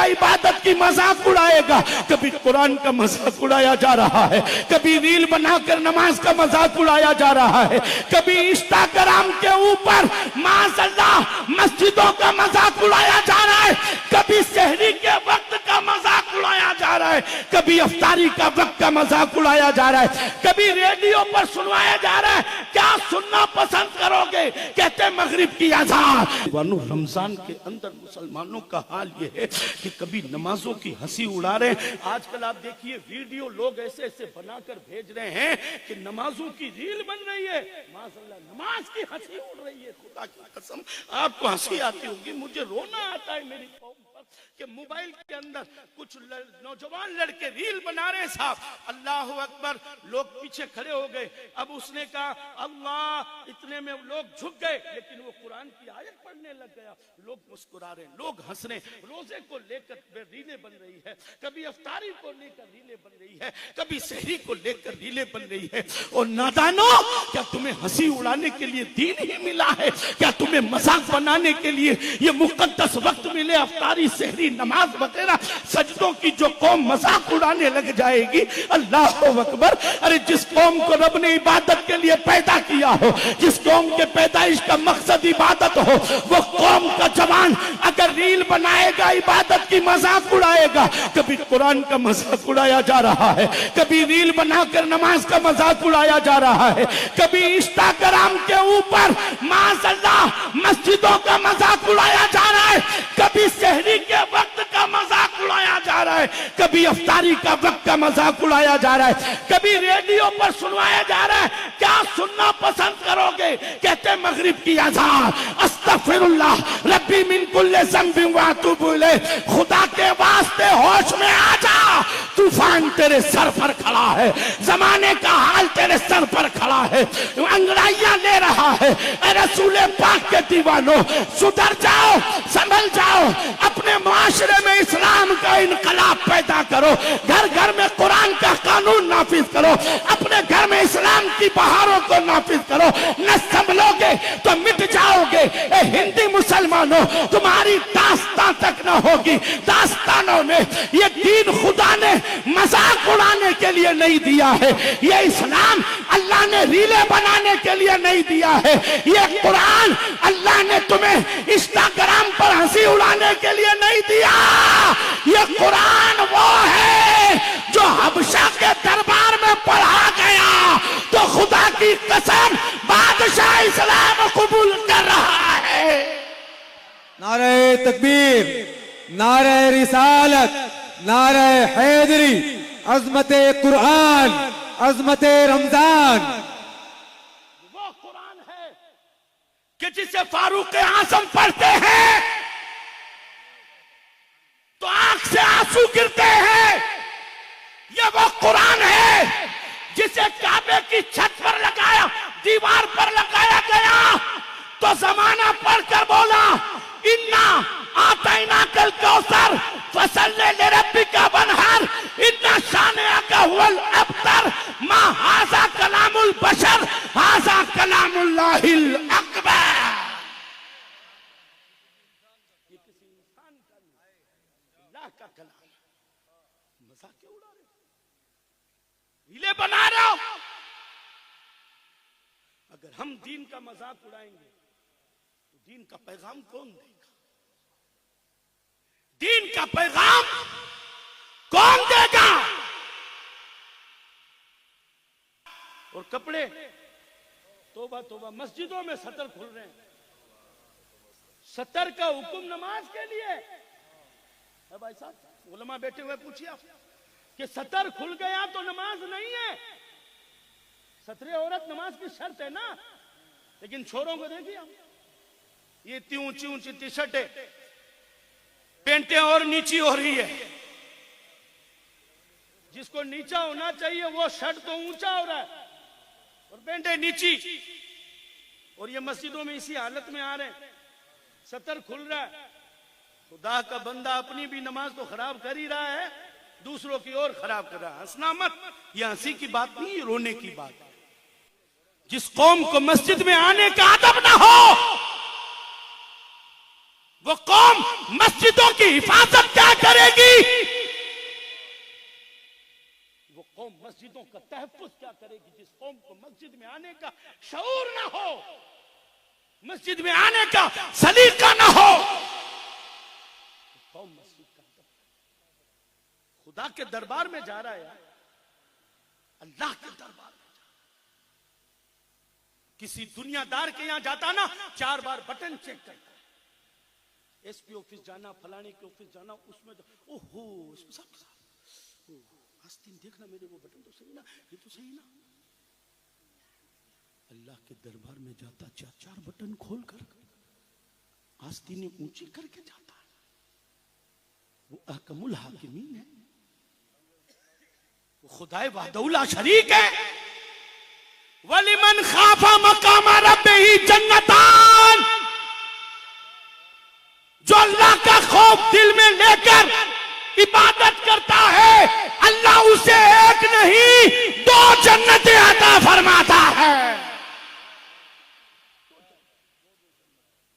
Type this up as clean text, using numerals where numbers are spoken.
इबादत की मजाक उड़ाएगा, कभी कुरान का मजाक उड़ाया जा रहा है, कभी रील बनाकर नमाज का मजाक उड़ाया जा रहा है, कभी इंस्टाग्राम के ऊपर माशअल्लाह मस्जिदों का मजाक उड़ाया जा रहा है, कभी सहरी के वक्त का मजाक उड़ाया जा रहा है, कभी इफ्तारी का वक्त का मजाक उड़ाया जा रहा है, कभी रेडियो पर सुनवाया जा रहा है। क्या सुनना पसंद करोगे? कहते मगरिब की अज़ान। रमजान के अंदर मुसलमानों का हाल ये है कि कभी नमाजों की हंसी उड़ा रहे हैं। आजकल आप देखिए वीडियो लोग ऐसे ऐसे बनाकर भेज रहे हैं कि नमाजों की रील बन रही है, माशाअल्लाह नमाज की हंसी उड़ रही है। खुदा की कसम आपको हंसी आती होगी, मुझे रोना आता है मेरी कौम पर कि मोबाइल के अंदर कुछ नौजवान लड़के रील बना रहे हैं। साहब अल्लाह अकबर, लोग पीछे खड़े हो गए। अब उसने कहा अल्लाह, इतने में लोग झुक गए, लेकिन वो कुरान की आयत पढ़ने लग गया। लोग मुस्कुरा रहे, लोग हंस रहे। रोजे को लेकर रीलें बन रही है, कभी इफ्तारी को लेकर रीलें बन रही है, कभी सहरी को लेकर रीलें बन रही है। और नादानो, क्या तुम्हें हंसी उड़ाने के लिए दीन ही मिला है? क्या तुम्हें मजाक बनाने के लिए ये मुकद्दस वक्त मिले? इफ्तारी, सहरी, नमाज वगैरह सजदों की जो कौम मजाक उड़ाने लग जाएगी, अल्लाह अकबर। अरे जिस कौम को रब ने इबादत के लिए पैदा किया हो, जिस कौम के पैदाइश का मकसद इबादत हो, वो कौम का जवान अगर रील बनाएगा, इबादत की मजाक उड़ाएगा, कभी कुरान का मजाक उड़ाया जा रहा है, कभी रील बनाकर नमाज का मजाक उड़ाया जा रहा है, कभी इंस्टाग्राम के ऊपर माशअल्लाह मस्जिदों का मजाक उड़ाया जा रहा है, कभी सहरी के वक्त का मजाक उड़ाया जा रहा है, कभी इफ्तारी का वक्त का मजाक उड़ाया जा रहा है, कभी रेडियो पर सुनवाया जा रहा है। क्या सुनना पसंद करोगे? कहते मगरिब की अज़ान, अस्तगफिरुल्लाह रब्बी मिन कुल्ली ज़ंबिन व अतूबु इलैह। खुदा के वास्ते होश में आ जा, तूफान तेरे सर पर खड़ा है, जमाने का हाल तेरे सर पर खड़ा है, अंगड़ाइयां ले रहा है। रसूल पाक के दीवानों, सुधर जाओ, संभल जाओ, अपने माशरे में इस्लाम का इनकलाब पैदा करो, घर घर में कुरान का कानून नाफिज करो, अपने घर में इस्लाम की बहारों को नाफिज करो। न संभलोगे तो मिट जाओगे। ए हिंदी मुसलमानों, तुम्हारी दास्तां तक न होगी। दास्तानों में ये दीन खुदा ने मजाक उड़ाने के लिए नहीं दिया है, ये इस्लाम अल्लाह ने रीले बनाने के लिए नहीं दिया है, ये कुरान अल्लाह ने तुम्हें इंस्टाग्राम पर हंसी उड़ाने के लिए नहीं दिया। ये कुरान वो है जो हबशा के दरबार में पढ़ा गया तो खुदा की कसम बादशाह इस्लाम कबूल कर रहा है। नारे तकबीर, नारे रिसालत, नारे हैदरी, अजमते कुरान, अजमते रमजान। वो कुरान है कि जिसे फारूक आजम पढ़ते हैं तो आंख से आंसू गिरते हैं। ये वो कुरान है जिसे काबे की छत पर लगाया, दीवार पर लगाया गया तो जमाना पढ़कर बोला इन्ना आतैना कल कौसर फसल्ले लिरब्बिका वनहर इन्ना शानिअका हुवल अब्तर मा हाजा कलामुल बशर हाजा कलामुल्लाहिल अकबर। ये किसी इंसान का नहीं, अल्लाह का कलाम। मजाक क्यों उड़ा रहे हो? रीले बना रहे हो। अगर हम दीन का मजाक उड़ाएंगे तो दीन का पैगाम कौन देगा? दीन का पैगाम कौन देगा? और कपड़े, तौबा तौबा, मस्जिदों में सतर खुल रहे हैं। सतर का हुक्म नमाज के लिए है भाई साहब। उलमा बैठे हुए पूछिए आप कि सतर खुल गया तो नमाज नहीं है। सतरे औरत नमाज की शर्त है ना। लेकिन छोरों को देखिए आप, ये इतनी ऊंची ऊंची टी शर्टें, पेंटें और नीची हो रही है। जिसको नीचा होना चाहिए वो शर्ट तो ऊंचा हो रहा है और पेंटें नीची। और ये मस्जिदों में इसी हालत में आ रहे हैं, सतर खुल रहा है। खुदा का बंदा अपनी भी नमाज तो खराब कर ही रहा है, दूसरों की और खराब कर रहा है। हंसना मत, ये हंसी की बात नहीं, ये रोने की बात है। जिस कौम को मस्जिद में आने का अदब ना हो वो कौम मस्जिदों की हिफाजत क्या करेगी? वो कौम मस्जिदों का तहफ्फुज क्या करेगी? जिस कौम को मस्जिद में आने का शऊर ना हो, मस्जिद में आने का सलीका ना हो, कौम मस्जिद का खुदा के दरबार में जा रहा है, अल्लाह के दरबार में जा। किसी दुनियादार के यहां जाता ना, 4 बार बटन चेक करता है। एसपी ऑफिस जाना, फलाने के ऑफिस जाना, उसमें ओहो इसमें सब आस्तीन देखना, मेरे वो बटन तो सही ना, ये तो सही ना। अल्लाह के दरबार में जाता 4 बटन खोल कर आस्तीनें ऊंची करके जाता है। वो अहकमुल हाकिमीन है, वो खुदाए वाहदहुल्ला शरीक है। वलिमन खाफा मकाम रब्बिही जन्नतान, जो अल्लाह का खौफ दिल में लेकर इबादत करता है, अल्लाह उसे एक